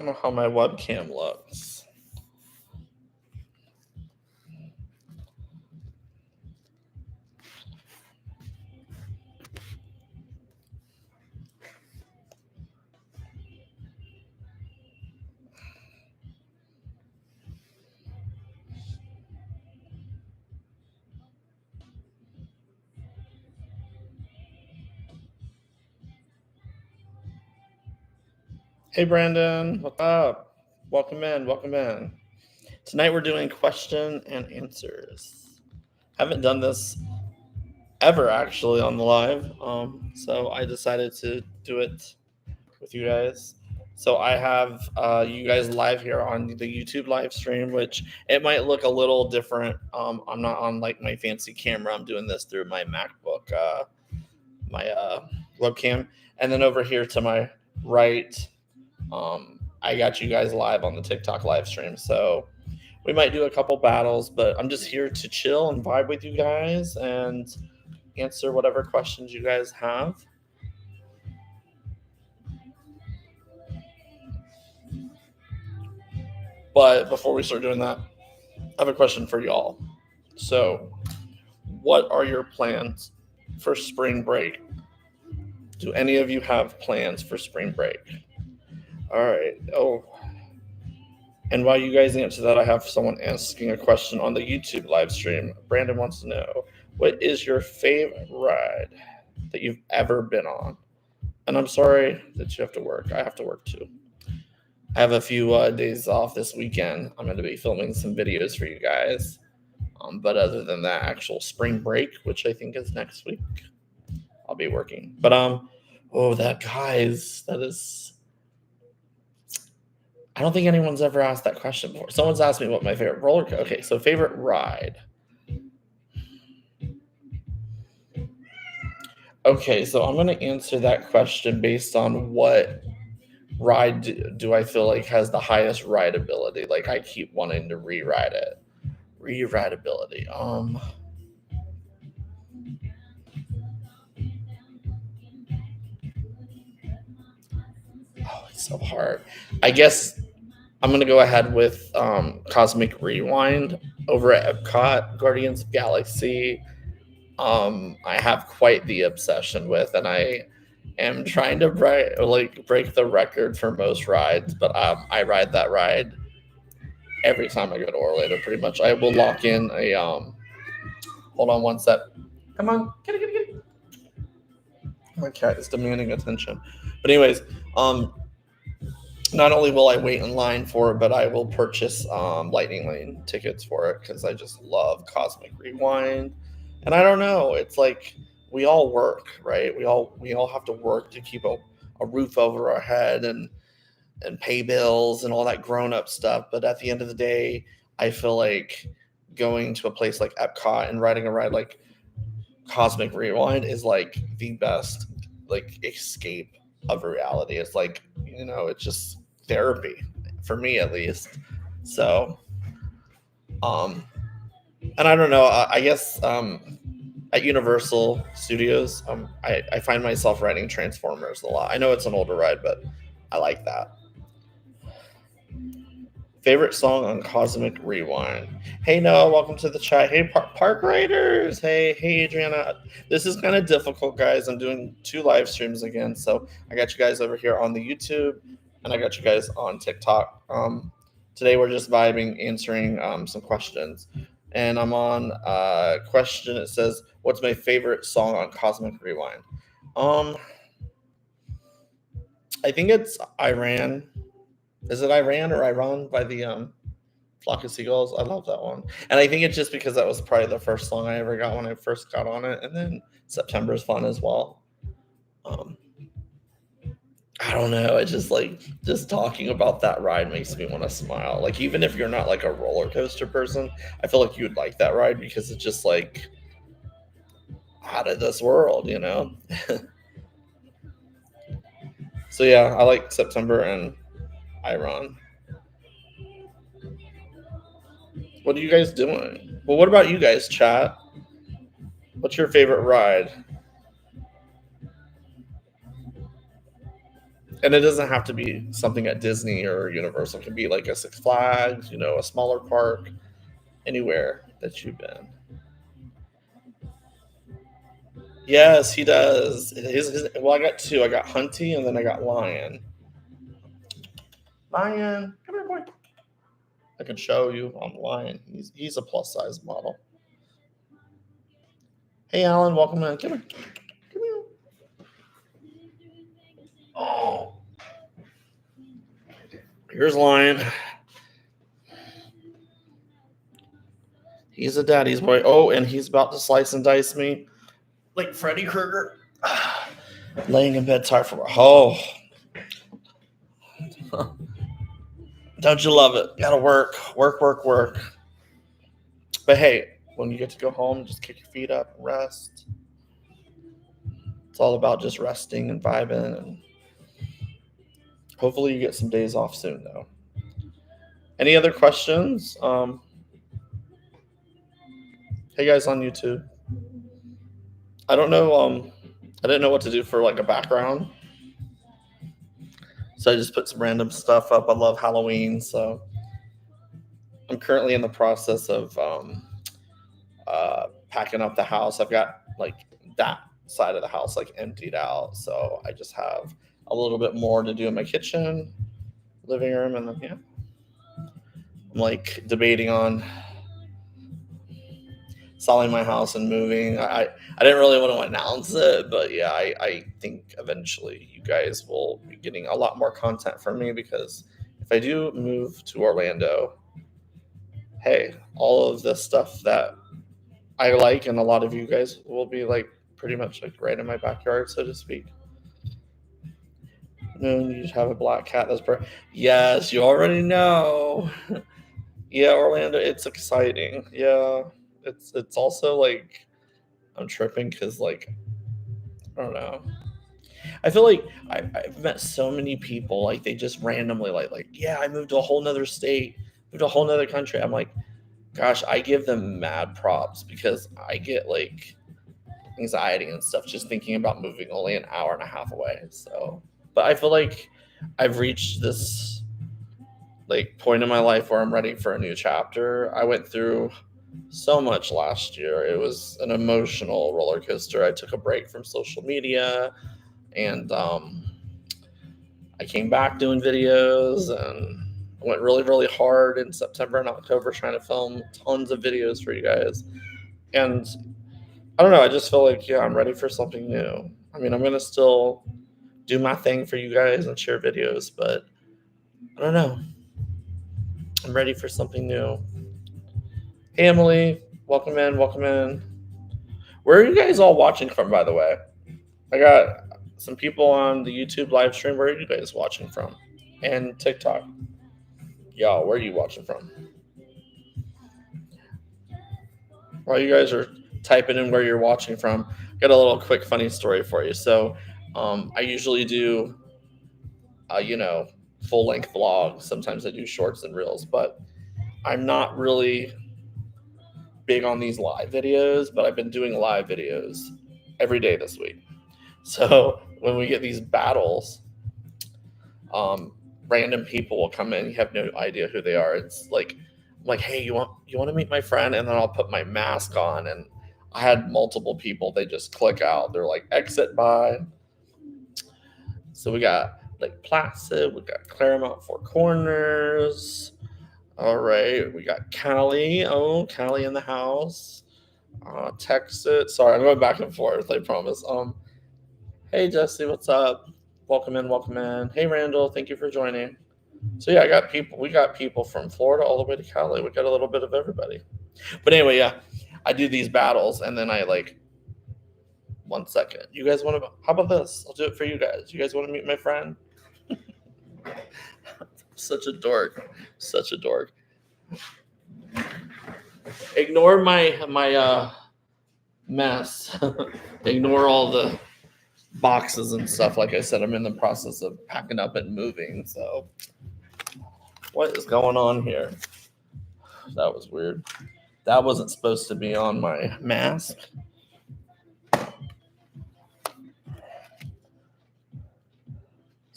I don't know how my webcam looks. Hey Brandon, what's up? Welcome in, welcome in. Tonight we're doing question and answers. Haven't done this ever actually on the live, so I decided to do it with you guys. So I have you guys live here on the YouTube live stream, which it might look a little different. I'm not on like my fancy camera. I'm doing this through my MacBook, my webcam, and then over here to my right, I got you guys live on the TikTok live stream. So we might do a couple battles, but I'm just here to chill and vibe with you guys and answer whatever questions you guys have. But before we start doing that, I have a question for y'all. So, what are your plans for spring break? Do any of you have plans for spring break? All right. Oh, and while you guys answer that, I have someone asking a question on the YouTube live stream. Brandon wants to know, what is your favorite ride that you've ever been on? And I'm sorry that you have to work. I have to work too. I have a few days off this weekend. I'm going to be filming some videos for you guys. But other than that, actual spring break, which I think is next week, I'll be working. But oh, that guys, that is. I don't think anyone's ever asked that question before. Someone's asked me what my favorite roller coaster. Okay, so favorite ride. Okay, so I'm going to answer that question based on what ride do I feel like has the highest rideability. Like I keep wanting to re-ride it. Re-rideability. Oh, it's so hard. I guess I'm gonna go ahead with Cosmic Rewind over at Epcot, Guardians of Galaxy. I have quite the obsession with, and I am trying to break the record for most rides. But I ride that ride every time I go to Orlando. Pretty much, I will lock in a. Hold on one sec. Come on, get it. My cat is demanding attention. But anyways, not only will I wait in line for it, but I will purchase Lightning Lane tickets for it because I just love Cosmic Rewind. And I don't know, it's like we all work, right? We all have to work to keep a roof over our head and pay bills and all that grown up stuff. But at the end of the day, I feel like going to a place like Epcot and riding a ride like Cosmic Rewind is like the best like escape of reality. It's like, it's just therapy for me at least. So, um, and I don't know. I guess at Universal Studios, I find myself riding Transformers a lot. I know it's an older ride, but I like that. Favorite song on Cosmic Rewind. Hey Noah, welcome to the chat. Hey Park Raiders. Hey Adriana. This is kind of difficult, guys. I'm doing two live streams again, so I got you guys over here on the YouTube, and I got you guys on TikTok. Today we're just vibing, answering some questions, and I'm on a question. It says, "What's my favorite song on Cosmic Rewind?" Um, I think it's Iran. Is it Iran or Iran by the Flock of Seagulls? I love that one. And I think it's just because that was probably the first song I ever got when I first got on it. And then September's fun as well. Um, I don't know. It's just like, just talking about that ride makes me want to smile. Like, even if you're not like a roller coaster person, I feel like you would like that ride because it's just like out of this world. So, yeah, I like September and Iran. What are you guys doing? Well, what about you guys, chat? What's your favorite ride? And it doesn't have to be something at Disney or Universal. It can be like a Six Flags, a smaller park, anywhere that you've been. Yes, he does. Well, I got two. I got Hunty and then I got Lion. Lion, come here, boy. I can show you on Lion. He's a plus size model. Hey, Alan, welcome in. Come here. Come here. Oh, here's Lion. He's a daddy's boy. Oh, and he's about to slice and dice me like Freddy Krueger. Laying in bed tired for Don't you love it? Gotta work. But hey, when you get to go home, just kick your feet up and rest. It's all about just resting and vibing, and hopefully you get some days off soon, though. Any other questions? Hey guys on YouTube. I don't know. I didn't know what to do for like a background, so I just put some random stuff up. I love Halloween, so I'm currently in the process of packing up the house. I've got like that side of the house like emptied out, so I just have a little bit more to do in my kitchen, living room, and then I'm like debating on selling my house and moving. I didn't really want to announce it, but yeah, I think eventually you guys will be getting a lot more content from me, because if I do move to Orlando, hey, all of the stuff that I like and a lot of you guys will be like pretty much like right in my backyard, so to speak. No, you just have a black cat. Yes, you already know. Yeah, Orlando, it's exciting. Yeah, it's also like I'm tripping because like I don't know. I feel like I've met so many people like they just randomly like yeah, I moved to a whole nother state, moved to a whole nother country. I'm like, gosh, I give them mad props because I get like anxiety and stuff just thinking about moving only an hour and a half away. So, but I feel like I've reached this like point in my life where I'm ready for a new chapter. I went through so much last year. It was an emotional roller coaster. I took a break from social media, and I came back doing videos, and I went really, really hard in September and October trying to film tons of videos for you guys. And I don't know, I just feel like, yeah, I'm ready for something new. I mean, I'm going to still do my thing for you guys and share videos, but I don't know. I'm ready for something new. Hey, Emily, welcome in, welcome in. Where are you guys all watching from, by the way? I got some people on the YouTube live stream. Where are you guys watching from? And TikTok. Y'all, where are you watching from? While you guys are typing in where you're watching from, got a little quick funny story for you. So I usually do, full length vlogs. Sometimes I do shorts and reels, but I'm not really big on these live videos, but I've been doing live videos every day this week. So when we get these battles, random people will come in. You have no idea who they are. It's like, I'm like, hey, you want to meet my friend? And then I'll put my mask on, and I had multiple people. They just click out. They're like, exit by. So we got Lake Placid. We got Claremont Four Corners. All right, we got Callie. Oh, Callie in the house. Texas. Sorry, I'm going back and forth. I promise. Hey Jesse, what's up? Welcome in, welcome in. Hey Randall, thank you for joining. So yeah, we got people from Florida all the way to Cali. We got a little bit of everybody. But anyway, yeah, I do these battles, and then I like, 1 second. You guys want to? How about this? I'll do it for you guys. You guys want to meet my friend? Such a dork. Such a dork. Ignore my mess. Ignore all the boxes and stuff. Like I said, I'm in the process of packing up and moving. So what is going on here? That was weird. That wasn't supposed to be on my mask.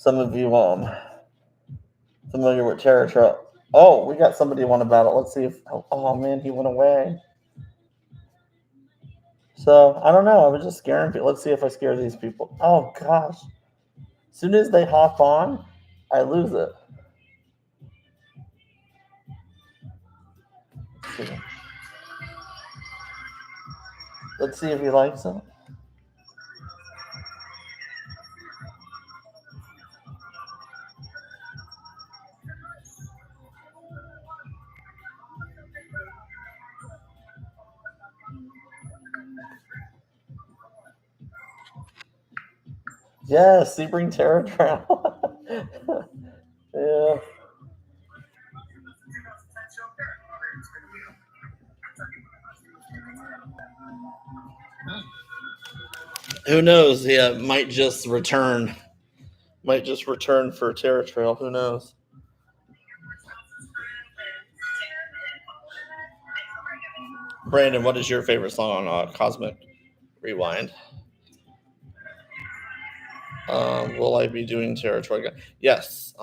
some of you familiar with Terror Trail. Oh, we got somebody want to battle. Let's see if. Oh man, he went away. So I don't know. I was just scaring people. Let's see if I scare these people. Oh gosh. As soon as they hop on, I lose it. Let's see if he likes it. Yes, Sebring Terror Trail. Yeah. Who knows? Yeah, might just return. Might just return for Terror Trail. Who knows? Brandon, what is your favorite song on Cosmic Rewind? Will I be doing territory again? Yes.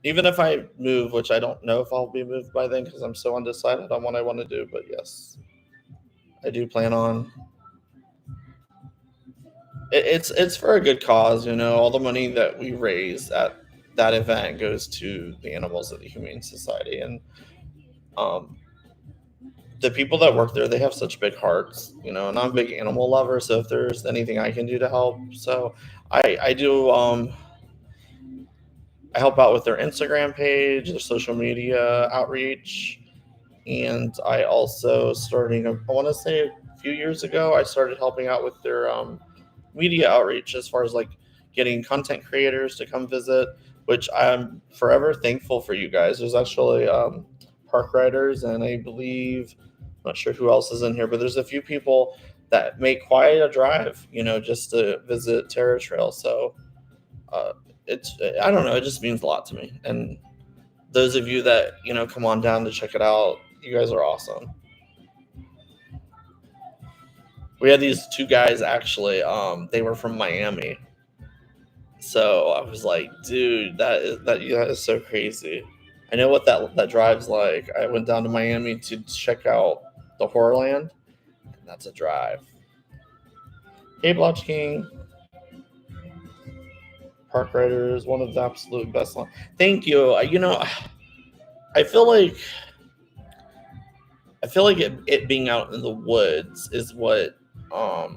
Even if I move, which I don't know if I'll be moved by then because I'm so undecided on what I want to do, but yes, I do plan on. It's for a good cause, you know. All the money that we raise at that event goes to the animals of the Humane Society, and um, the people that work there, they have such big hearts, you know. And I'm a big animal lover, so if there's anything I can do to help, so I do. I help out with their Instagram page, their social media outreach, and I also starting. I want to say a few years ago, I started helping out with their media outreach as far as like getting content creators to come visit, which I'm forever thankful for you guys. There's actually park riders, and I believe, I'm not sure who else is in here, but there's a few people that make quite a drive, you know, just to visit Terror Trail. So uh, I don't know, it just means a lot to me. And those of you that, you know, come on down to check it out, you guys are awesome. We had these two guys actually, they were from Miami. So I was like, dude, that is so crazy. I know what that drive's like. I went down to Miami to check out the Horrorland, and that's a drive. Hey, Blotch King. Park Rider is one of the absolute best lines. Thank you. You know, I feel like it being out in the woods is what I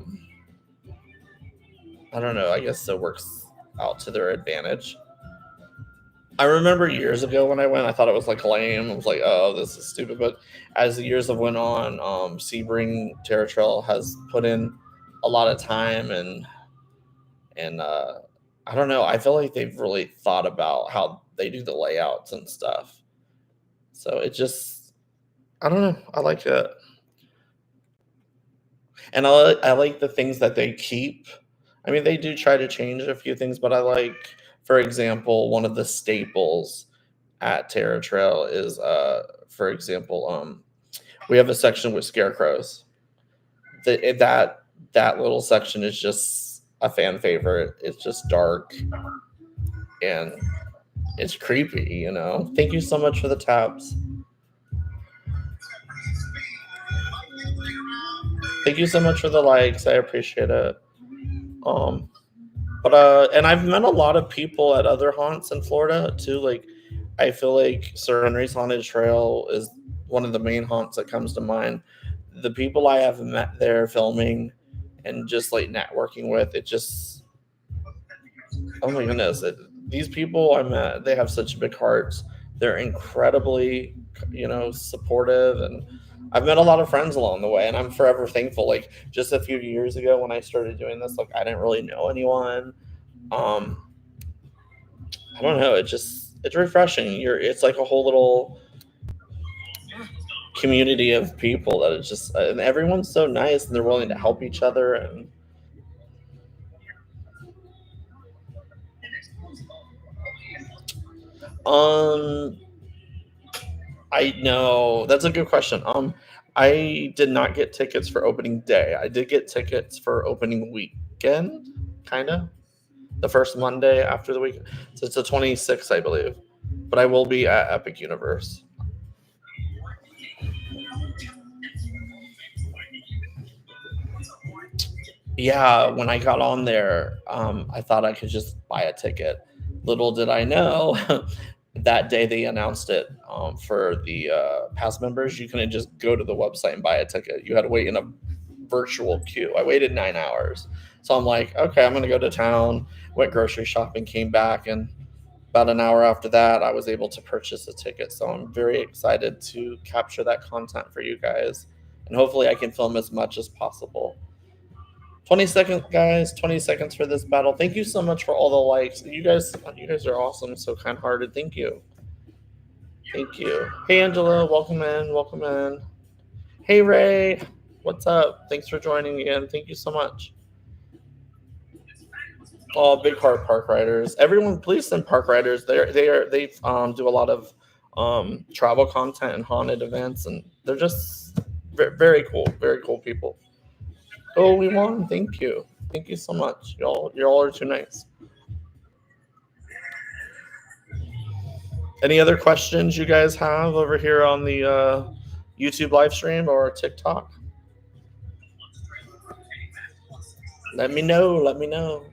don't know. I guess it works out to their advantage. I remember years ago when I went, I thought it was like lame. I was like, "Oh, this is stupid." But as the years have went on, Sebring Terror Trail has put in a lot of time, and I don't know. I feel like they've really thought about how they do the layouts and stuff. So it just, I don't know. I like it, and I like the things that they keep. I mean, they do try to change a few things, but I like, for example, one of the staples at Terror Trail is, for example, we have a section with scarecrows. That little section is just a fan favorite. It's just dark and it's creepy, you know. Thank you so much for the taps. Thank you so much for the likes. I appreciate it. Um, but and I've met a lot of people at other haunts in Florida too. Like, I feel like Sir Henry's Haunted Trail is one of the main haunts that comes to mind. The people I have met there filming and just like networking with, it just, oh my goodness, these people I met, they have such big hearts. They're incredibly, you know, supportive, and I've met a lot of friends along the way, and I'm forever thankful. Like, just a few years ago when I started doing this, like, I didn't really know anyone. Um, I don't know. It's refreshing. It's like a whole little community of people that is just, and everyone's so nice and they're willing to help each other. And I know that's a good question. I did not get tickets for opening day. I did get tickets for opening weekend, kind of. the first Monday after the week. So it's the 26th, I believe. But I will be at Epic Universe. Yeah, when I got on there, I thought I could just buy a ticket. Little did I know, that day they announced it, for the pass members. You couldn't just go to the website and buy a ticket. You had to wait in a virtual queue. I waited 9 hours. So I'm like, okay, I'm going to go to town, went grocery shopping, came back, and about an hour after that, I was able to purchase a ticket. So I'm very excited to capture that content for you guys. And hopefully I can film as much as possible. 20 seconds, guys. 20 seconds for this battle. Thank you so much for all the likes. You guys are awesome. So kind-hearted. Thank you. Thank you. Hey, Angela. Welcome in. Welcome in. Hey, Ray. What's up? Thanks for joining again. Thank you so much. Oh, big heart park riders. Everyone, please send park riders. They do a lot of travel content and haunted events, and they're just very cool. Very cool people. Oh, we won. Thank you. Thank you so much. Y'all are too nice. Any other questions you guys have over here on the YouTube live stream or TikTok? Let me know. Let me know.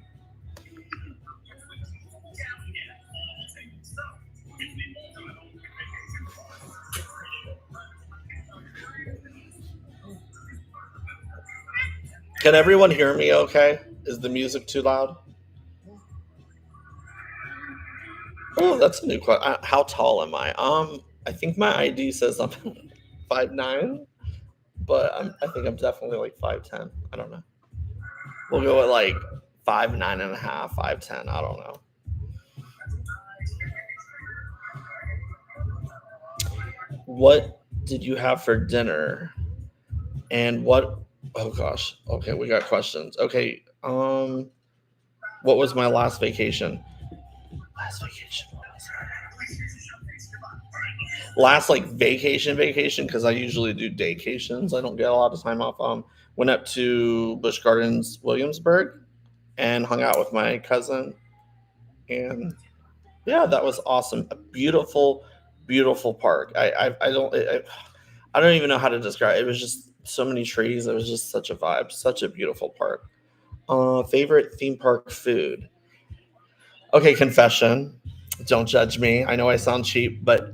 Can everyone hear me okay? Is the music too loud? Oh, that's a new question. How tall am I? I think my ID says I'm 5'9", but I think I'm definitely like 5'10". I don't know. We'll go with like 5'9" and a half, 5'10". I don't know. What did you have for dinner? And what? Oh gosh. Okay, we got questions. Okay. What was my last vacation? Last vacation. What was it? Last like vacation because I usually do daycations. I don't get a lot of time off. Went up to Busch Gardens, Williamsburg, and hung out with my cousin. And yeah, that was awesome. A beautiful, beautiful park. I don't even know how to describe it. It was just so many trees. It was just such a vibe. Such a beautiful park. Favorite theme park food? Okay, confession. Don't judge me. I know I sound cheap, but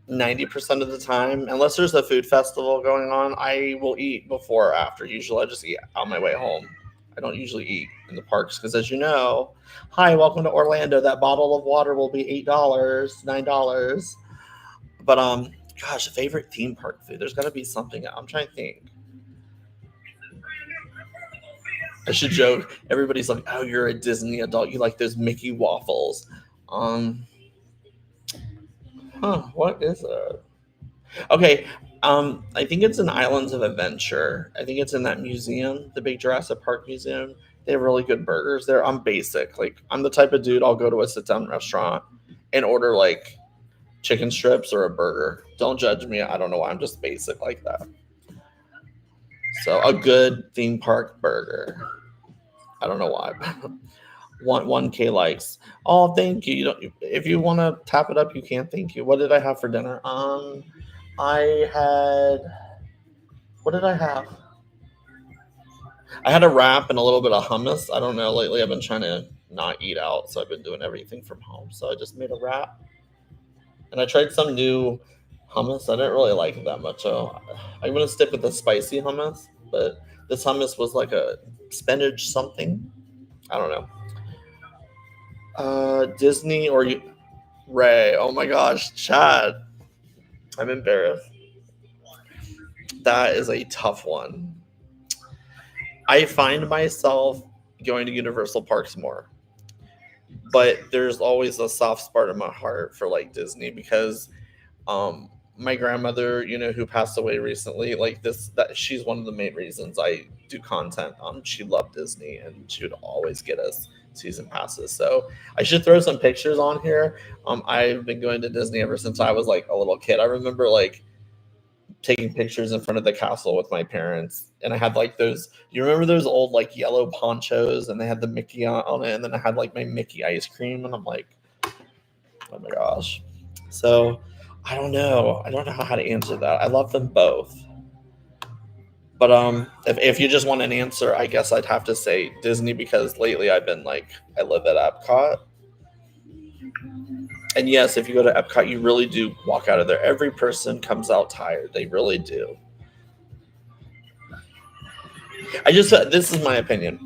90% of the time, unless there's a food festival going on, I will eat before or after. Usually, I just eat on my way home. I don't usually eat in the parks because, as you know, hi, welcome to Orlando. That bottle of water will be $8, $9. But gosh, favorite theme park food. There's got to be something. I'm trying to think. I should joke. Everybody's like, "Oh, you're a Disney adult. You like those Mickey waffles." Um, What is it? Okay, I think it's in Islands of Adventure. I think it's in that museum, the big Jurassic Park museum. They have really good burgers there. I'm basic. Like I'm the type of dude I'll go to a sit down restaurant and order like chicken strips or a burger. Don't judge me. I don't know why. I'm just basic like that. So a good theme park burger. I don't know why. 1K likes. Oh, thank you. You don't. If you want to tap it up, you can. Thank you. What did I have for dinner? I had. What did I have? I had a wrap and a little bit of hummus. I don't know. Lately, I've been trying to not eat out, so I've been doing everything from home. So I just made a wrap, and I tried some new hummus. I didn't really like it that much. So I'm gonna stick with the spicy hummus. But this hummus was like a spinach something. I don't know. Disney or you, Ray? Oh my gosh, Chad. I'm embarrassed. That is a tough one. I find myself going to Universal Parks more, but there's always a soft spot in my heart for like Disney because my grandmother, who passed away recently, like this, that she's one of the main reasons I do content. She loved Disney and she would always get us season passes. So I should throw some pictures on here. I've been going to Disney ever since I was like a little kid. I remember like taking pictures in front of the castle with my parents, and I had like those. You remember those old like yellow ponchos, and they had the Mickey on it, and then I had like my Mickey ice cream, and I'm like, oh my gosh. So I don't know. I don't know how to answer that. I love them both. But if you just want an answer, I guess I'd have to say Disney because lately I've been like I live at Epcot. And yes, if you go to Epcot, you really do walk out of there. Every person comes out tired. They really do. This is my opinion.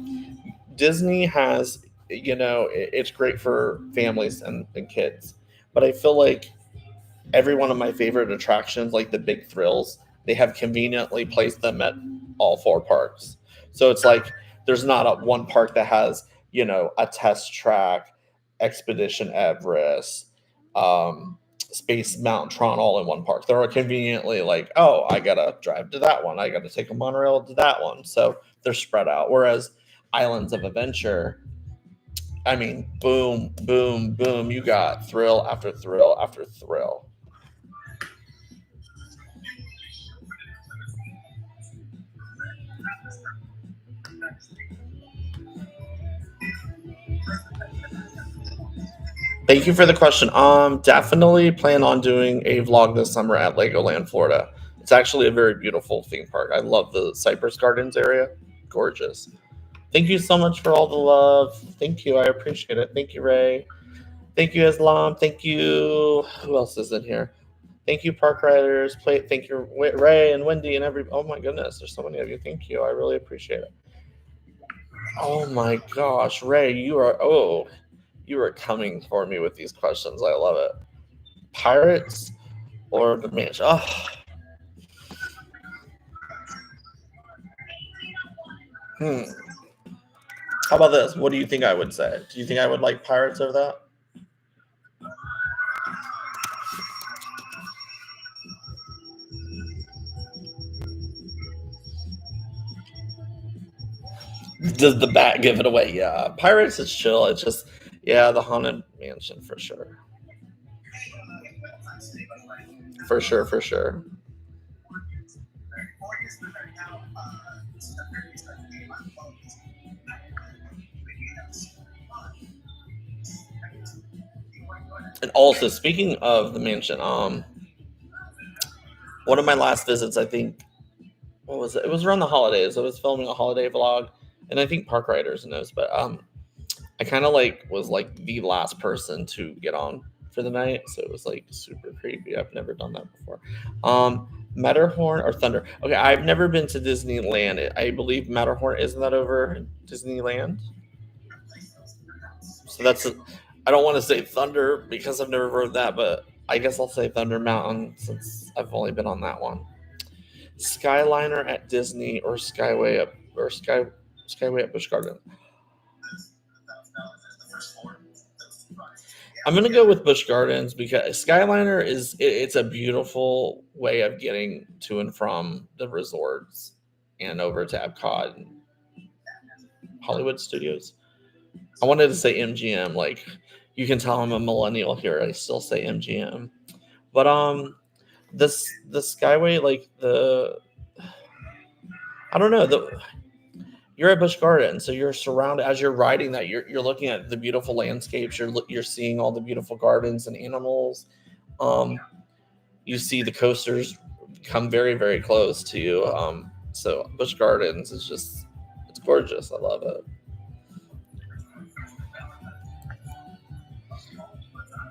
Disney has, it's great for families and kids, but I feel like every one of my favorite attractions, like the big thrills, they have conveniently placed them at all four parks. So it's like there's not one park that has, a test track, Expedition Everest, Space Mountain Tron all in one park. They're conveniently like, oh, I gotta drive to that one. I gotta take a monorail to that one. So they're spread out. Whereas Islands of Adventure, I mean, boom, boom, boom. You got thrill after thrill after thrill. Thank you for the question. Definitely plan on doing a vlog this summer at Legoland, Florida. It's actually a very beautiful theme park. I love the Cypress Gardens area. Gorgeous. Thank you so much for all the love. Thank you. I appreciate it. Thank you, Ray. Thank you, Islam. Thank you. Who else is in here? Thank you, Park Riders. Thank you, Ray and Wendy and every. Oh my goodness, there's so many of you. Thank you. I really appreciate it. Oh my gosh, Ray, you are coming for me with these questions. I love it. Pirates or the Mansion? Oh. How about this? What do you think I would say? Do you think I would like Pirates over that? Does the bat give it away? Yeah. Pirates is chill. It's just, yeah, the Haunted Mansion for sure. For sure, for sure. And also, speaking of the mansion, one of my last visits, I think, what was it? It was around the holidays. I was filming a holiday vlog, and I think Park Riders knows, but I kind of like was like the last person to get on for the night, so it was like super creepy. I've never done that before. Matterhorn or Thunder? Okay, I've never been to Disneyland. I believe Matterhorn isn't that over Disneyland? So I don't want to say Thunder because I've never heard that, but I guess I'll say Thunder Mountain since I've only been on that one. Skyliner at Disney or Skyway at Busch Gardens. I'm gonna go with Busch Gardens because Skyliner it's a beautiful way of getting to and from the resorts and over to Epcot and Hollywood Studios. I wanted to say MGM, like you can tell I'm a millennial here. I still say MGM. But this the Skyway, like the I don't know, you're at Busch Gardens, so you're surrounded as you're riding that. You're looking at the beautiful landscapes. You're seeing all the beautiful gardens and animals. Um, you see the coasters come very very close to you. So Busch Gardens is just it's gorgeous. I love it.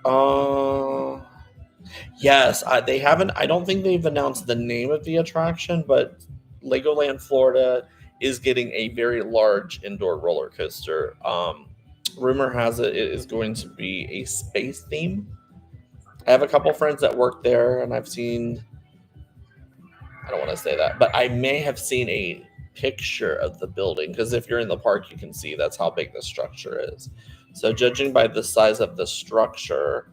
Uh, yes, they haven't. I don't think they've announced the name of the attraction, but Legoland Florida is getting a very large indoor roller coaster. Rumor has it is going to be a space theme. I have a couple friends that work there, and I've seen. I don't want to say that, but I may have seen a picture of the building because if you're in the park, you can see that's how big the structure is. So, judging by the size of the structure,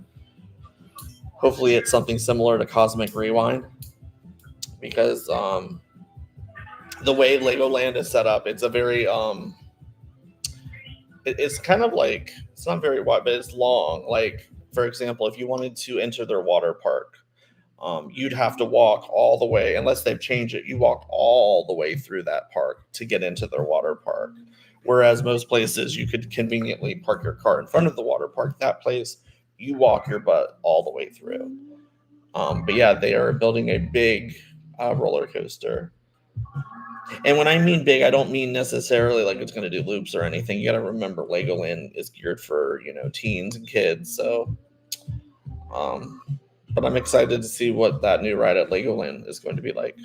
hopefully it's something similar to Cosmic Rewind because the way Legoland is set up, it's a very it's kind of like it's not very wide, but it's long. Like for example, if you wanted to enter their water park, you'd have to walk all the way, unless they've changed it. You walk all the way through that park to get into their water park. Whereas most places you could conveniently park your car in front of the water park. That place, you walk your butt all the way through. But yeah, they are building a big roller coaster. And when I mean big, I don't mean necessarily like it's going to do loops or anything. You got to remember, Legoland is geared for teens and kids. So, um, but I'm excited to see what that new ride at Legoland is going to be like.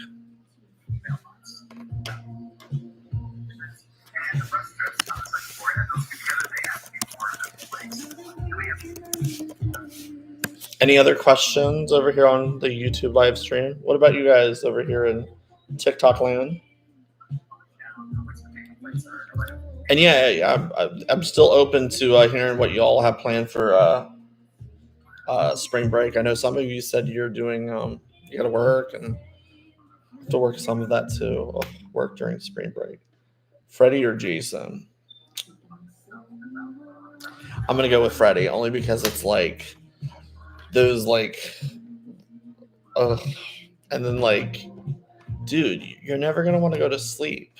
Any other questions over here on the YouTube live stream? What about you guys over here in TikTok land? And yeah, I'm still open to hearing what you all have planned for spring break. I know some of you said you're doing you got to work and have to work some of that too. Work during spring break. Freddie or Jason? I'm gonna go with Freddie only because it's like those and then dude, you're never gonna want to go to sleep.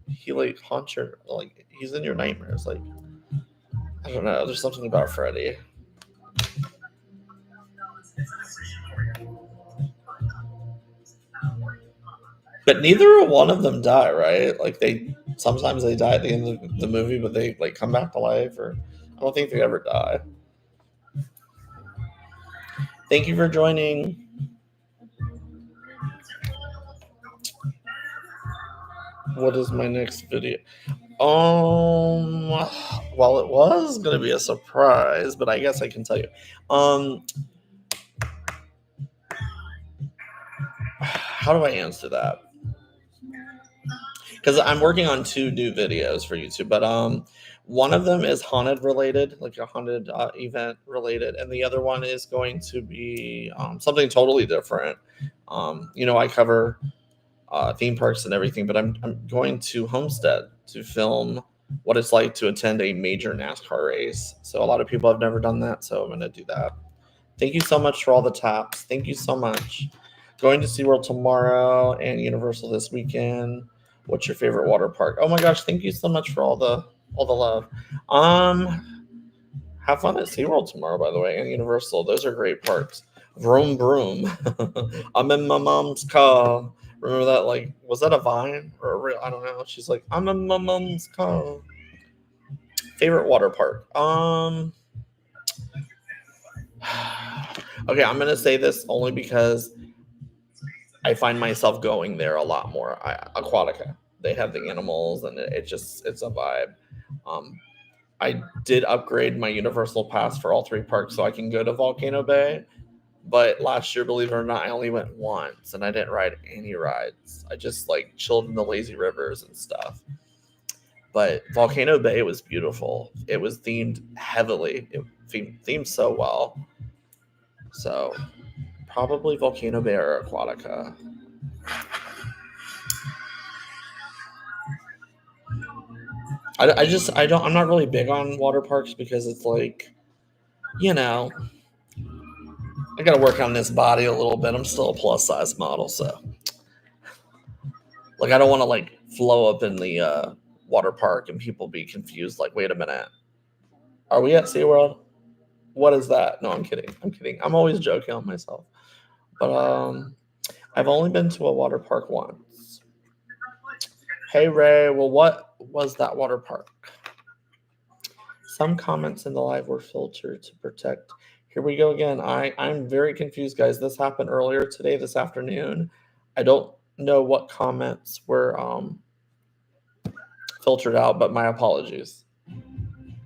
He haunts your he's in your nightmares. I don't know. There's something about Freddie. But neither one of them die, right? Sometimes they die at the end of the movie, but they come back to life, or I don't think they ever die. Thank you for joining. What is my next video? Well, it was gonna be a surprise, but I guess I can tell you. How do I answer that? Because I'm working on 2 new videos for YouTube, but one of them is haunted related, like a haunted event related, and the other one is going to be something totally different. I cover theme parks and everything, but I'm going to Homestead to film what it's like to attend a major NASCAR race. So a lot of people have never done that, so I'm going to do that. Thank you so much for all the taps. Thank you so much. Going to SeaWorld tomorrow and Universal this weekend. What's your favorite water park? Oh my gosh, thank you so much for all the love. Have fun at SeaWorld tomorrow, by the way, and Universal. Those are great parks. Vroom vroom. I'm in my mom's car. Remember that? Was that a Vine or a real? I don't know. She's like, I'm in my mom's car. Favorite water park? Okay, I'm gonna say this only because I find myself going there a lot more. Aquatica. They have the animals, and it's a vibe. I did upgrade my Universal pass for all 3 parks so I can go to Volcano Bay. But last year, believe it or not, I only went once, and I didn't ride any rides. I just chilled in the lazy rivers and stuff. But Volcano Bay was beautiful. It was themed heavily. It themed so well. So probably Volcano Bay or Aquatica. I'm not really big on water parks because it's I got to work on this body a little bit. I'm still a plus size model, so I don't want to flow up in the water park and people be confused. Wait a minute, are we at SeaWorld? What is that? No, I'm kidding. I'm always joking on myself. But I've only been to a water park once. Hey Ray, well, what was that water park? Some comments in the live were filtered to protect. Here we go again. I'm very confused, guys. This happened earlier today, this afternoon. I don't know what comments were filtered out, but my apologies.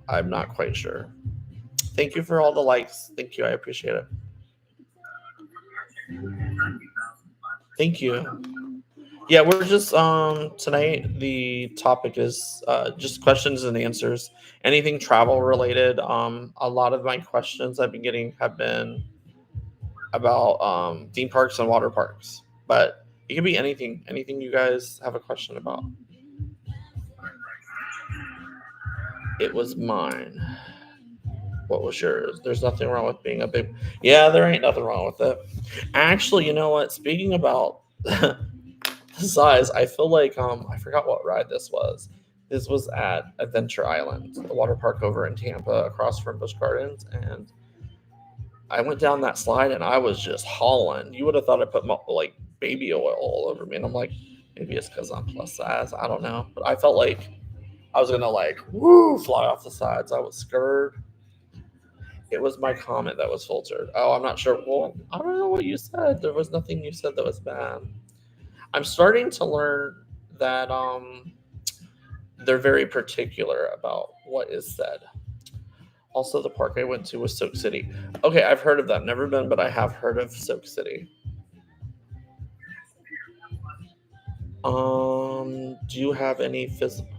I'm not quite sure. Thank you for all the likes. Thank you. I appreciate it. Thank you. Yeah, we're just tonight the topic is just questions and answers. Anything travel related. A lot of my questions I've been getting have been about theme parks and water parks, but it could be anything you guys have a question about. It was mine. What was yours? There's nothing wrong with being a big. Yeah, there ain't nothing wrong with it. Actually, you know what? Speaking about the size, I feel like I forgot what ride this was. This was at Adventure Island, the water park over in Tampa, across from Busch Gardens, and I went down that slide and I was just hauling. You would have thought I put like baby oil all over me, and I'm like, maybe it's because I'm plus size. I don't know, but I felt like I was gonna like woo fly off the sides. I was scared. It was my comment that was filtered. Oh, I'm not sure. Well, I don't know what you said. There was nothing you said that was bad. I'm starting to learn that they're very particular about what is said. Also, the park I went to was Soak City. Okay, I've heard of that. Never been, but I have heard of Soak City. Do you have any physical?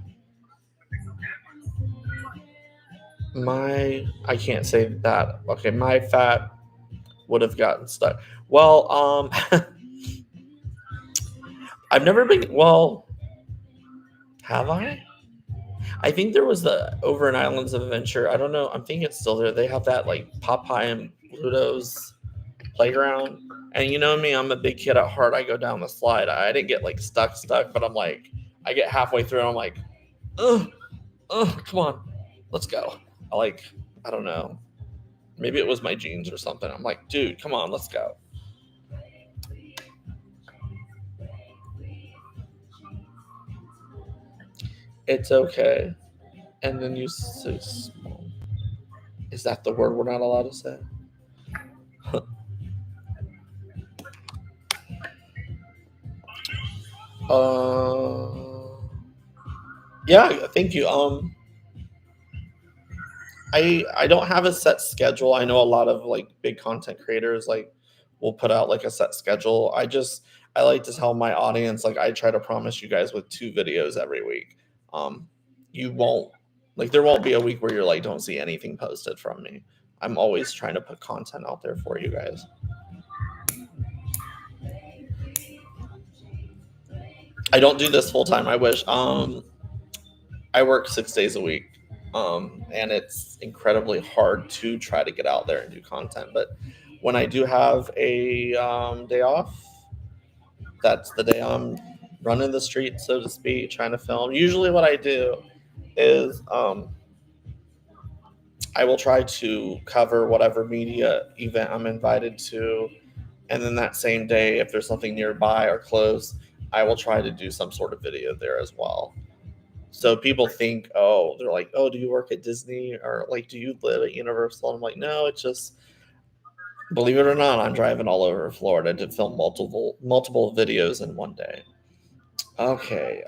I can't say that. Okay, my fat would have gotten stuck. Well, I've never been. Well, have I? I think there was the over in Islands of Adventure. I don't know. I'm thinking it's still there. They have that like Popeye and Pluto's playground. And you know me, I'm a big kid at heart. I go down the slide. I didn't get like stuck, but I'm like, I get halfway through and I'm like, ugh, come on, let's go. I like, I don't know. Maybe it was my jeans or something. I'm like, dude, come on, let's go. It's okay. And then you say small. Is that the word we're not allowed to say? uh, yeah, thank you. I don't have a set schedule. I know a lot of like big content creators like will put out like a set schedule. I like to tell my audience like I try to promise you guys with 2 videos every week. Um you won't like there won't be a week where you're like don't see anything posted from me. I'm always trying to put content out there for you guys. I don't do this full time. I wish. I work 6 days a week. And it's incredibly hard to try to get out there and do content. But when I do have a day off, that's the day I'm running the street, so to speak, trying to film. Usually, what I do is I will try to cover whatever media event I'm invited to. And then that same day, if there's something nearby or close, I will try to do some sort of video there as well. So people think, oh, they're like, oh, do you work at Disney or like, do you live at Universal? And I'm like, no, it's just, believe it or not, I'm driving all over Florida to film multiple videos in one day. Okay.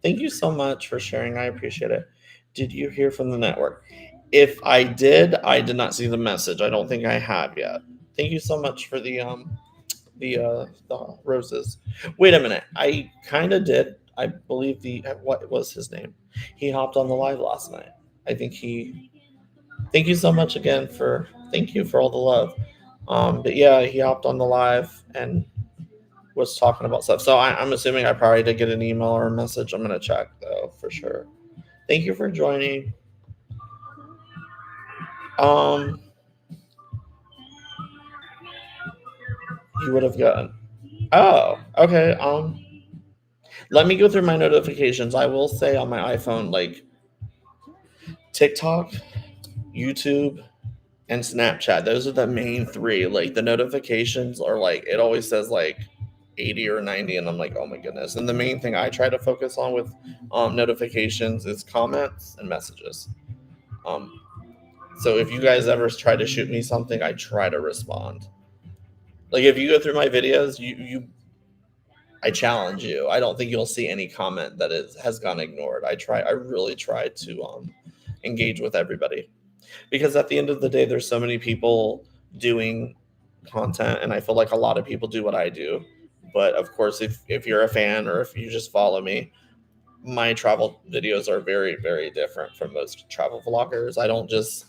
Thank you so much for sharing. I appreciate it. Did you hear from the network? If I did not see the message. I don't think I have yet. Thank you so much for the roses. Wait a minute. I kind of did. I believe the what was his name? He hopped on the live last night. I think he. Thank you so much again for. Thank you for all the love. But yeah, he hopped on the live and was talking about stuff. So I'm assuming I probably did get an email or a message. I'm gonna check though for sure. Thank you for joining. Um, you would have gotten. Oh, okay. Let me go through my notifications. I will say on my iPhone, like TikTok, YouTube, and Snapchat. Those are the main three. Like the notifications are like it always says like 80 or 90, and I'm like, oh my goodness. And the main thing I try to focus on with notifications is comments and messages. Um, so if you guys ever try to shoot me something, I try to respond. Like if you go through my videos, you I challenge you. I don't think you'll see any comment that has gone ignored. I really try to engage with everybody because at the end of the day, there's so many people doing content, and I feel like a lot of people do what I do. But of course, if you're a fan or if you just follow me, my travel videos are very, very different from most travel vloggers. I don't just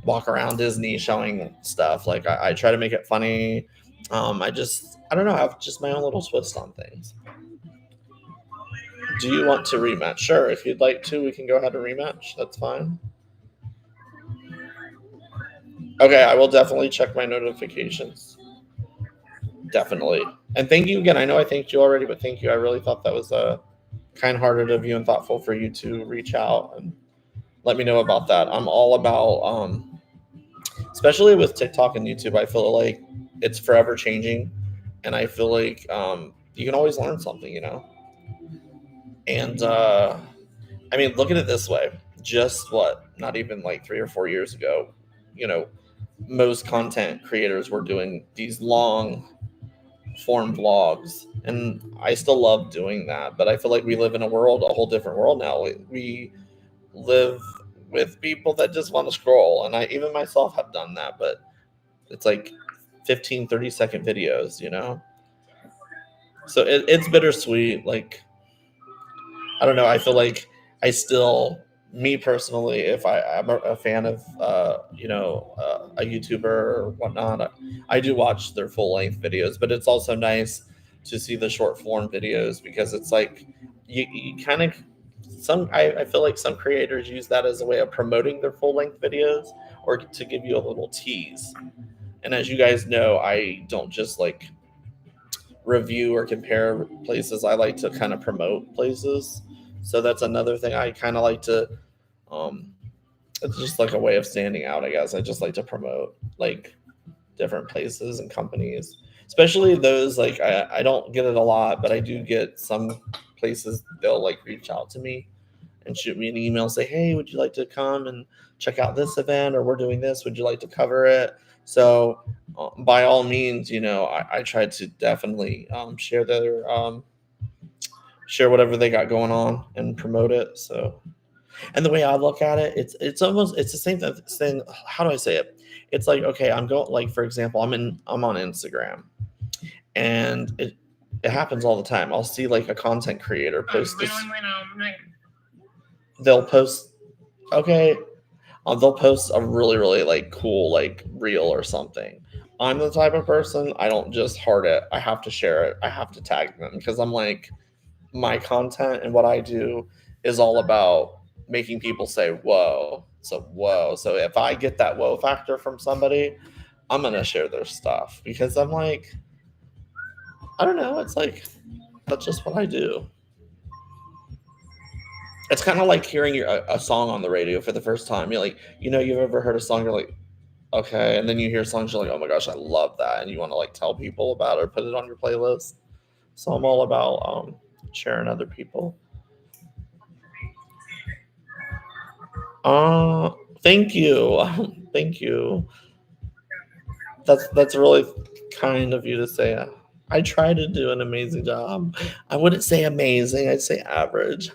walk around Disney showing stuff. Like I try to make it funny. I don't know, I have just my own little twist on things. Do you want to rematch? Sure, if you'd like to, we can go ahead and rematch. That's fine. Okay, I will definitely check my notifications. Definitely. And thank you again. I know I thanked you already, but thank you. I really thought that was kind-hearted of you and thoughtful for you to reach out and let me know about that. I'm all about, especially with TikTok and YouTube. I feel like it's forever changing, and I feel like you can always learn something, And I mean, look at it this way: just what, not even like 3 or 4 years ago, you know, most content creators were doing these long form vlogs, and I still love doing that. But I feel like we live in a whole different world now. We live with people that just want to scroll, and I even myself have done that, but it's like 15, 30 second videos, so it's bittersweet. Like, I don't know, I feel like I still, me personally, if I'm a fan of a YouTuber or whatnot, I do watch their full length videos, but it's also nice to see the short form videos, because it's like you kind of, I feel like some creators use that as a way of promoting their full length videos, or to give you a little tease. And as you guys know, I don't just like review or compare places. I like to kind of promote places. So that's another thing I kind of like to. Um, it's just like a way of standing out, I guess. I just like to promote like different places and companies, especially those like I don't get it a lot, but I do get some places. They'll like reach out to me and shoot me an email, say, hey, would you like to come and check out this event, or we're doing this, would you like to cover it? So by all means, I try to definitely share whatever they got going on and promote it. So, and the way I look at it, it's the same thing. How do I say it? It's like, okay, I'm going, like, for example, I'm on Instagram, and it happens all the time. I'll see like a content creator post this. They'll post, okay, they'll post a really, really like cool like reel or something. I'm the type of person, I don't just heart it. I have to share it. I have to tag them, because I'm like, my content and what I do is all about making people say whoa. So whoa. So if I get that whoa factor from somebody, I'm gonna share their stuff, because I'm like, I don't know. It's like, that's just what I do. It's kind of like hearing a song on the radio for the first time. You're like, you've ever heard a song, you're like, okay, and then you hear songs, you're like, oh my gosh, I love that, and you want to like tell people about it or put it on your playlist. So I'm all about sharing other people. Uh, Thank you, thank you. That's really kind of you to say. I try to do an amazing job. I wouldn't say amazing. I'd say average.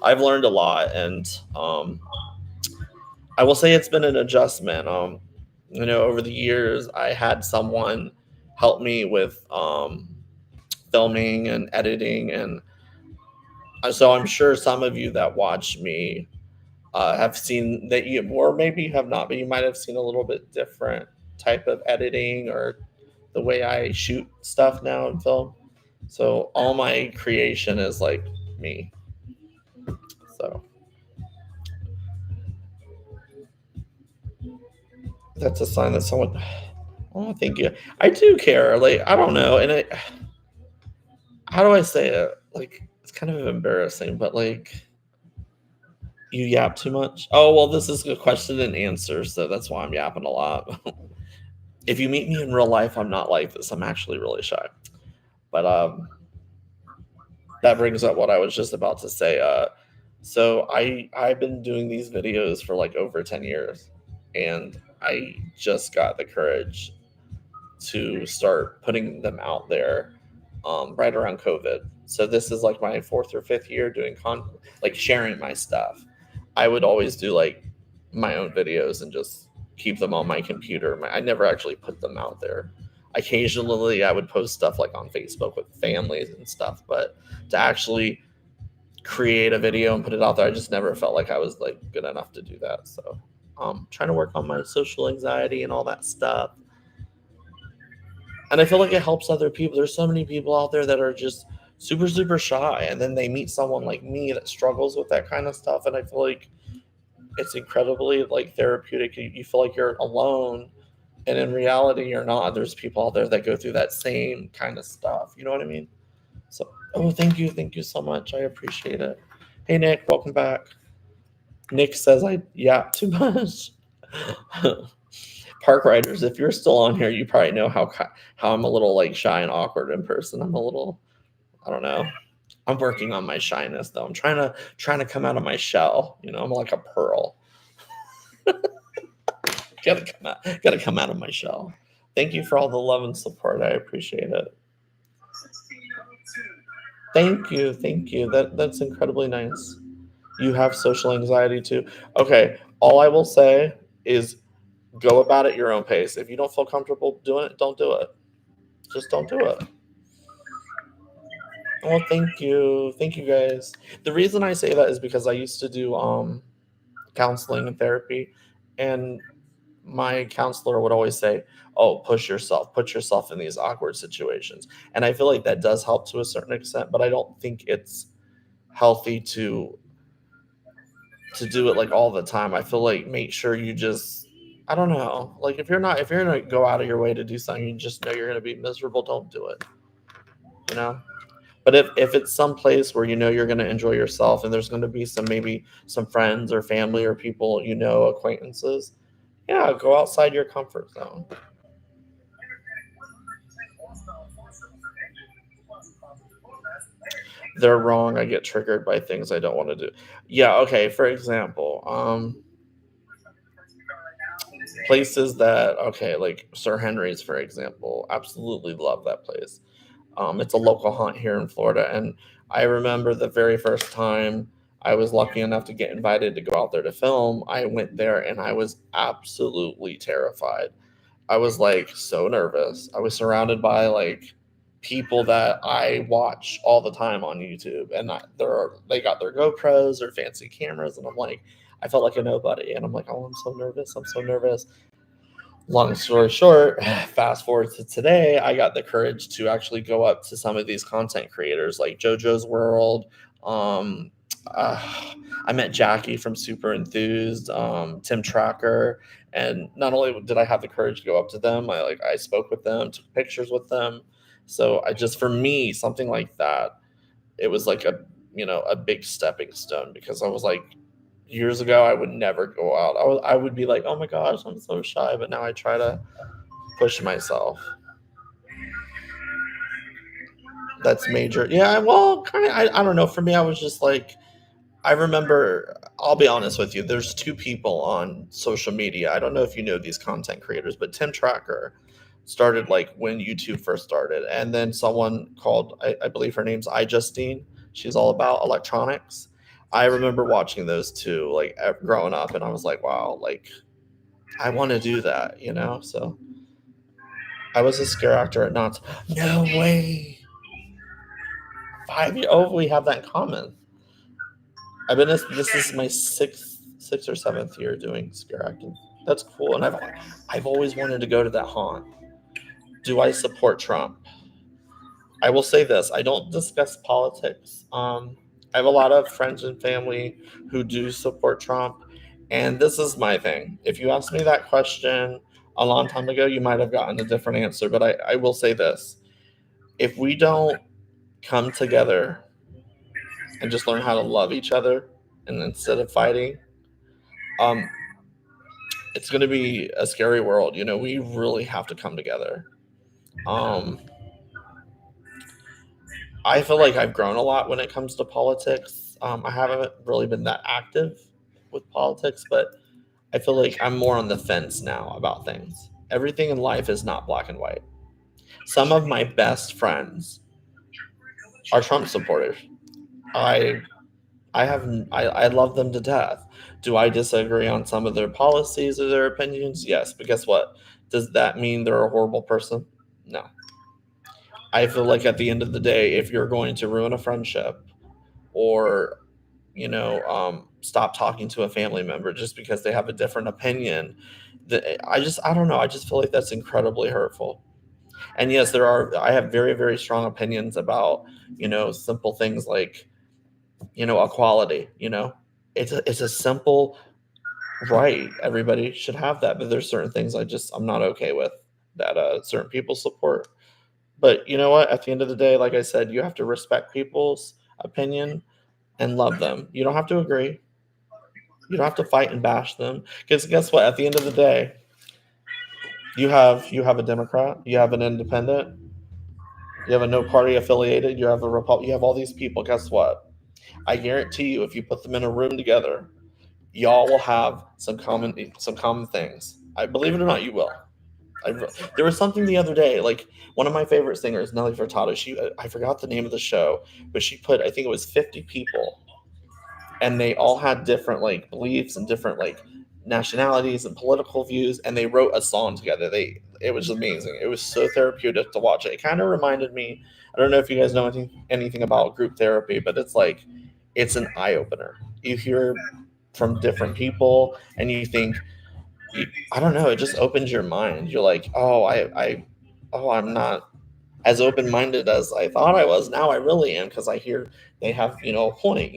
I've learned a lot, and I will say it's been an adjustment. Over the years, I had someone help me with filming and editing, and so I'm sure some of you that watch me have seen that you, or maybe you have not, but you might have seen a little bit different type of editing, or the way I shoot stuff now in film. So all my creation is like me. So that's a sign that someone. Oh, thank you. I do care. Like, I don't know, and how do I say it? Like, it's kind of embarrassing, but like, you yap too much. Oh well, this is a question and answer, so that's why I'm yapping a lot. If you meet me in real life, I'm not like this. I'm actually really shy. But that brings up what I was just about to say. So I've been doing these videos for like over 10 years, and I just got the courage to start putting them out there right around COVID. So this is like my fourth or fifth year doing like sharing my stuff. I would always do like my own videos and just keep them on my computer. I never actually put them out there. Occasionally, I would post stuff like on Facebook with families and stuff, but to actually create a video and put it out there, I just never felt like I was like good enough to do that. So, trying to work on my social anxiety and all that stuff. And I feel like it helps other people. There's so many people out there that are just super, super shy, and then they meet someone like me that struggles with that kind of stuff, and I feel like it's incredibly like therapeutic. You feel like you're alone, And in reality, you're not. There's people out there that go through that same kind of stuff. You know what I mean? So, oh, thank you so much. I appreciate it. Hey, Nick, welcome back. Nick says I yap too much. Park riders, if you're still on here, you probably know how I'm a little like shy and awkward in person. I'm a little, I don't know. I'm working on my shyness though. I'm trying to come out of my shell. You know, I'm like a pearl. Gotta come out of my shell. Thank you for all the love and support. I appreciate it. Thank you. That's incredibly nice. You have social anxiety too. Okay, all I will say is go about it your own pace. If you don't feel comfortable doing it, don't do it. Just don't do it. Well, thank you guys. The reason I say that is because I used to do counseling and therapy, and my counselor would always say, "Oh, push yourself, put yourself in these awkward situations," and I feel like that does help to a certain extent, but I don't think it's healthy to do it like all the time. I feel like make sure you just I don't know. Like if you're gonna go out of your way to do something, you just know you're gonna be miserable, don't do it. You know? But if it's some place where you know you're gonna enjoy yourself and there's gonna be some maybe some friends or family or people you know, acquaintances, yeah, go outside your comfort zone. They're wrong. I get triggered by things I don't want to do. Yeah, okay. For example, places that okay, like Sir Henry's, for example, absolutely love that place. It's a local haunt here in Florida, and I remember the very first time I was lucky enough to get invited to go out there to film. I went there and I was absolutely terrified. I was like so nervous. I was surrounded by like people that I watch all the time on YouTube, and they got their GoPros or fancy cameras, and I'm like, I felt like a nobody, and I'm like, oh, I'm so nervous. I'm so nervous. Long story short, fast forward to today, I got the courage to actually go up to some of these content creators like JoJo's World. Um, uh, I met Jackie from Super Enthused, Tim Tracker, and not only did I have the courage to go up to them, I spoke with them, took pictures with them. So I just for me something like that, it was like a a big stepping stone because I was like years ago I would never go out. I would be like, oh my gosh, I'm so shy, but now I try to push myself. That's major. Yeah, well, kind of. I don't know. For me, I was just like, I remember. I'll be honest with you. There's two people on social media. I don't know if you know these content creators, but Tim Tracker started like when YouTube first started, and then someone called I believe her name's iJustine. She's all about electronics. I remember watching those two like growing up, and I was like, wow, like I want to do that, you know. So I was a scare actor at Knott's. No way. 5 years. Oh, we have that in common. This is my sixth or seventh year doing scare acting. That's cool, and I've always wanted to go to that haunt. Do I support Trump? I will say this: I don't discuss politics. I have a lot of friends and family who do support Trump, and this is my thing. If you asked me that question a long time ago, you might have gotten a different answer. But I will say this: if we don't come together and just learn how to love each other, and instead of fighting, um, it's going to be a scary world. You know, we really have to come together. Um, I feel like I've grown a lot when it comes to politics. I haven't really been that active with politics, but I feel like I'm more on the fence now about things. Everything in life is not black and white. Some of my best friends are Trump supporters. I I love them to death. Do I disagree on some of their policies or their opinions? Yes, but guess what? Does that mean they're a horrible person? No. I feel like at the end of the day, if you're going to ruin a friendship or stop talking to a family member just because they have a different opinion, I don't know. I just feel like that's incredibly hurtful. And yes, I have very very strong opinions about simple things like equality. It's a simple Right. Everybody should have that, but there's certain things I'm not okay with that certain people support. But you know what? At the end of the day, like I said, you have to respect people's opinion and love them. You don't have to agree. You don't have to fight and bash them. Because guess what? At the end of the day, you have a Democrat, you have an independent, you have a no party affiliated, you have a Republic, you have all these people. Guess what? I guarantee you, if you put them in a room together, y'all will have some common things. I believe it or not, you will. I, there was something the other day, like one of my favorite singers, Nelly Furtado. I forgot the name of the show, but she put, I think it was 50 people, and they all had different like beliefs and different like nationalities and political views, and they wrote a song together. It was amazing. It was so therapeutic to watch it. It kind of reminded me. I don't know if you guys know anything about group therapy, but it's an eye opener. You hear from different people, and you think, I don't know, it just opens your mind. You're like, oh, I'm not as open minded as I thought I was. Now I really am, because I hear they have, a point,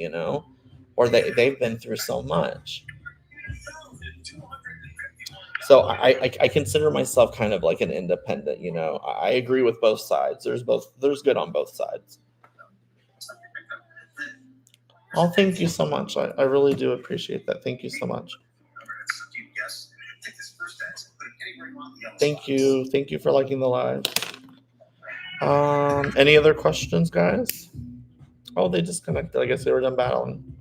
or they've been through so much. So I consider myself kind of like an independent. I agree with both sides. There's good on both sides. Oh, thank you so much. I really do appreciate that. Thank you so much. Thank you. Thank you for liking the live. Any other questions, guys? Oh, they disconnected. I guess they were done battling.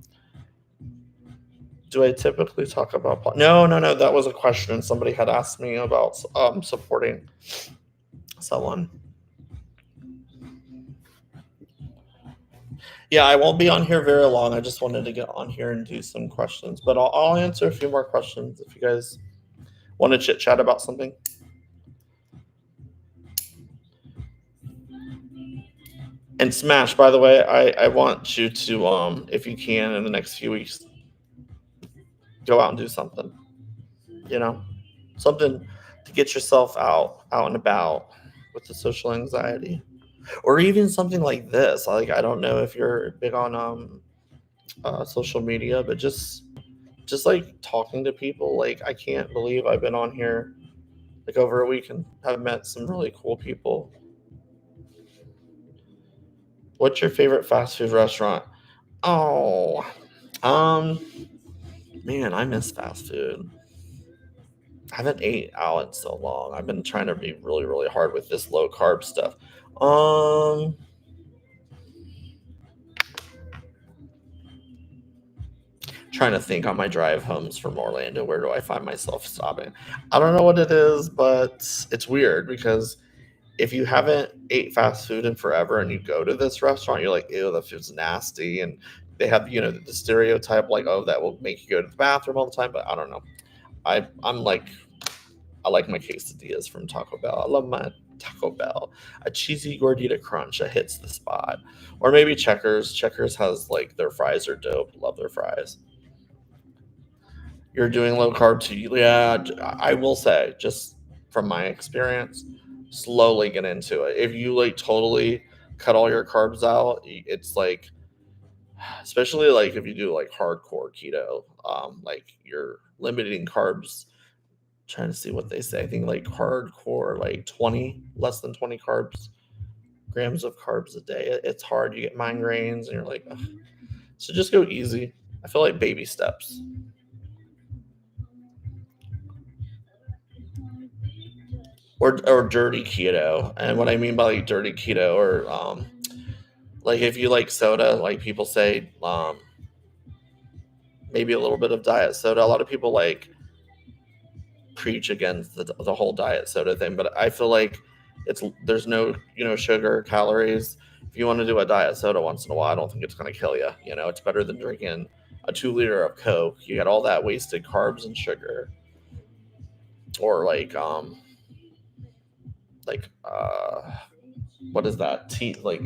Do I typically talk about no, no, no, that was a question somebody had asked me about supporting someone. Yeah, I won't be on here very long. I just wanted to get on here and do some questions, but I'll answer a few more questions if you guys want to chit chat about something. And Smash, by the way, I want you to, if you can, in the next few weeks, go out and do something. Something to get yourself out and about with the social anxiety, or even something like this. Like, I don't know if you're big on social media, but just like talking to people. Like, I can't believe I've been on here like over a week and have met some really cool people. What's your favorite fast food restaurant? Oh, um, man, I miss fast food. I haven't ate out in so long. I've been trying to be really, really hard with this low carb stuff. Um, Trying to think on my drive homes from Orlando, where do I find myself stopping? I don't know what it is, but it's weird because if you haven't ate fast food in forever and you go to this restaurant, you're like, ew, that food's nasty. And they have, the stereotype like, oh, that will make you go to the bathroom all the time. But I don't know. I'm like, I like my quesadillas from Taco Bell. I love my Taco Bell. A cheesy gordita crunch that hits the spot. Or maybe Checkers. Checkers has like their fries are dope. Love their fries. You're doing low carb too. Yeah, I will say, just from my experience, slowly get into it. If you like totally cut all your carbs out, it's like, especially like if you do like hardcore keto, like you're limiting carbs. Trying to see what they say. I think like hardcore, like 20, less than 20 grams of carbs a day. It's hard. You get migraines, and you're like, ugh. So just go easy. I feel like baby steps. Or dirty keto. And what I mean by like dirty keto, or like if you like soda, like people say, maybe a little bit of diet soda. A lot of people like preach against the whole diet soda thing, but I feel like there's no sugar, calories. If you want to do a diet soda once in a while, I don't think it's going to kill you. It's better than drinking a 2 liter of Coke. You got all that wasted carbs and sugar, or like what is that tea, like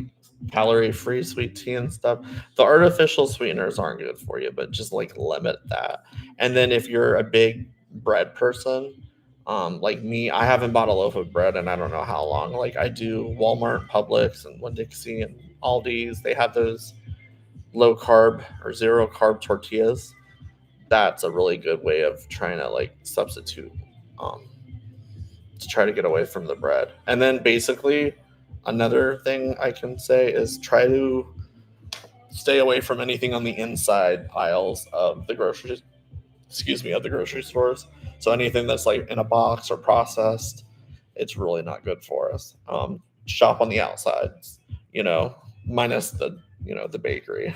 calorie free sweet tea and stuff. The artificial sweeteners aren't good for you, but just like limit that. And then if you're a big bread person, like me, I haven't bought a loaf of bread and I don't know how long. Like, I do Walmart, Publix, and Winn Dixie and Aldi's. They have those low carb or zero carb tortillas. that's a really good way of trying to like substitute, um, to try to get away from the bread. And then basically, another thing I can say is try to stay away from anything on the inside aisles of the grocery, excuse me, of the grocery stores. So anything that's like in a box or processed, it's really not good for us. Shop on the outsides, you know, minus the, the bakery,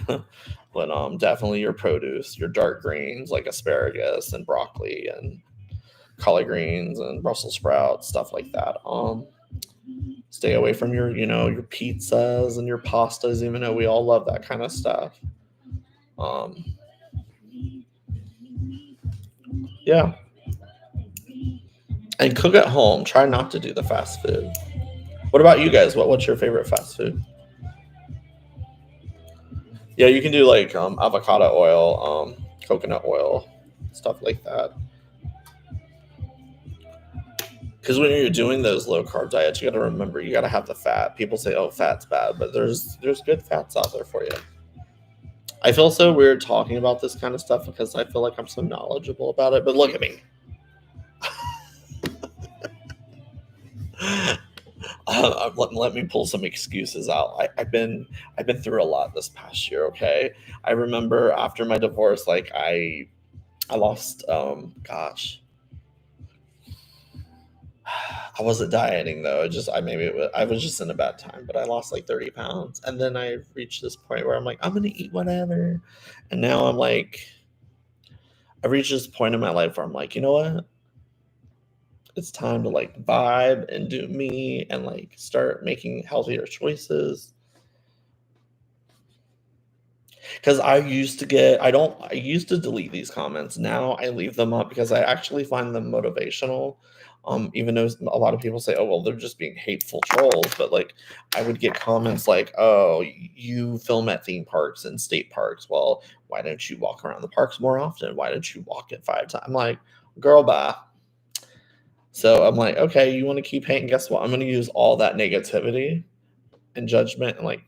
but definitely your produce, your dark greens like asparagus and broccoli and collard greens and Brussels sprouts, stuff like that. Stay away from your, your pizzas and your pastas, even though we all love that kind of stuff. Um, yeah, and cook at home. Try not to do the fast food. What about you guys? What's your favorite fast food? Yeah, you can do like avocado oil, coconut oil, stuff like that. Because when you're doing those low carb diets, you got to remember you got to have the fat. People say, "Oh, fat's bad," but there's good fats out there for you. I feel so weird talking about this kind of stuff because I feel like I'm so knowledgeable about it. But look at me. Let me pull some excuses out. I've been through a lot this past year. Okay, I remember after my divorce, like I lost, gosh, I wasn't dieting though. It just I maybe it was, I was just in a bad time, but I lost like 30 pounds, and then I reached this point where I'm like, I'm gonna eat whatever, and now I'm like, I've reached this point in my life where I'm like, you know what? It's time to like vibe and do me and like start making healthier choices. Because I used to delete these comments. Now I leave them up because I actually find them motivational. Even though a lot of people say, oh, well, they're just being hateful trolls. But like, I would get comments like, oh, you film at theme parks and state parks. Well, why don't you walk around the parks more often? Why don't you walk it 5 times? I'm like, girl, bye. So I'm like, okay, you want to keep hating? Guess what? I'm going to use all that negativity and judgment and like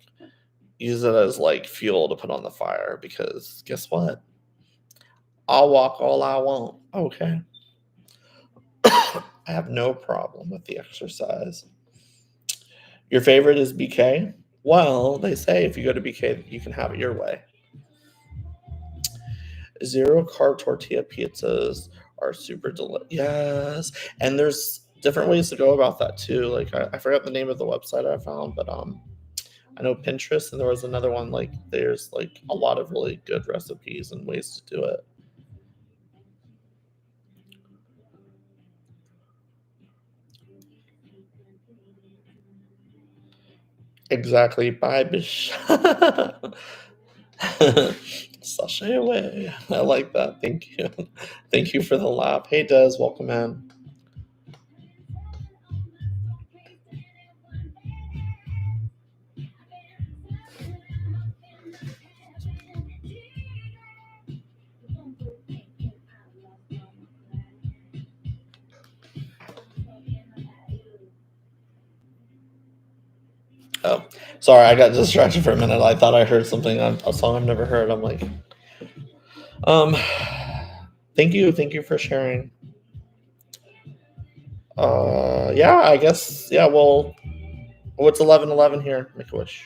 use it as like fuel to put on the fire because guess what? I'll walk all I want. Okay. I have no problem with the exercise. Your favorite is BK? Well, they say if you go to BK, you can have it your way. Zero carb tortilla pizzas are super delicious. Yes. And there's different ways to go about that too. Like I forgot the name of the website I found, but I know Pinterest, and there was another one like there's like a lot of really good recipes and ways to do it. Exactly. Bye, bish. Sashay away. I like that. Thank you. Thank you for the laugh. Hey, Des, welcome in. Oh, sorry, I got distracted for a minute. I thought I heard something on a song I've never heard. I'm like, um, thank you for sharing. Yeah, I guess, yeah. Well, what's 11:11 here? Make a wish.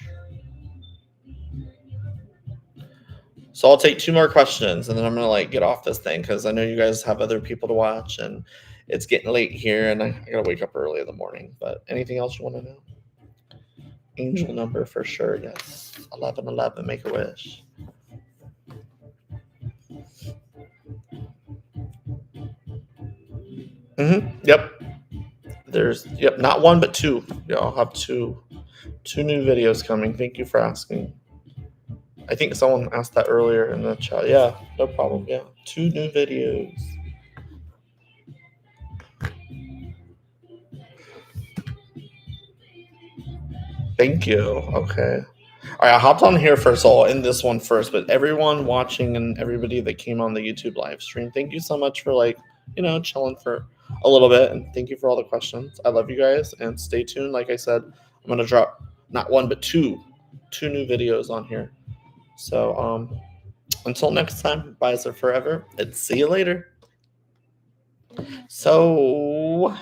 So I'll take two more questions, and then I'm gonna like get off this thing because I know you guys have other people to watch, and it's getting late here, and I gotta wake up early in the morning. But anything else you want to know? Angel number for sure. Yes, 11:11. Make a wish. Yep. Yep, not one but two. Yeah, I'll have two new videos coming. Thank you for asking. I think someone asked that earlier in the chat. Yeah, no problem. Yeah, two new videos. Thank you. Okay. All right, I hopped on here first. So I'll end this one first. But everyone watching and everybody that came on the YouTube live stream, thank you so much for like, chilling for a little bit. And thank you for all the questions. I love you guys. And stay tuned. Like I said, I'm gonna drop not one but two new videos on here. So Until next time, buys are forever. It's see you later. So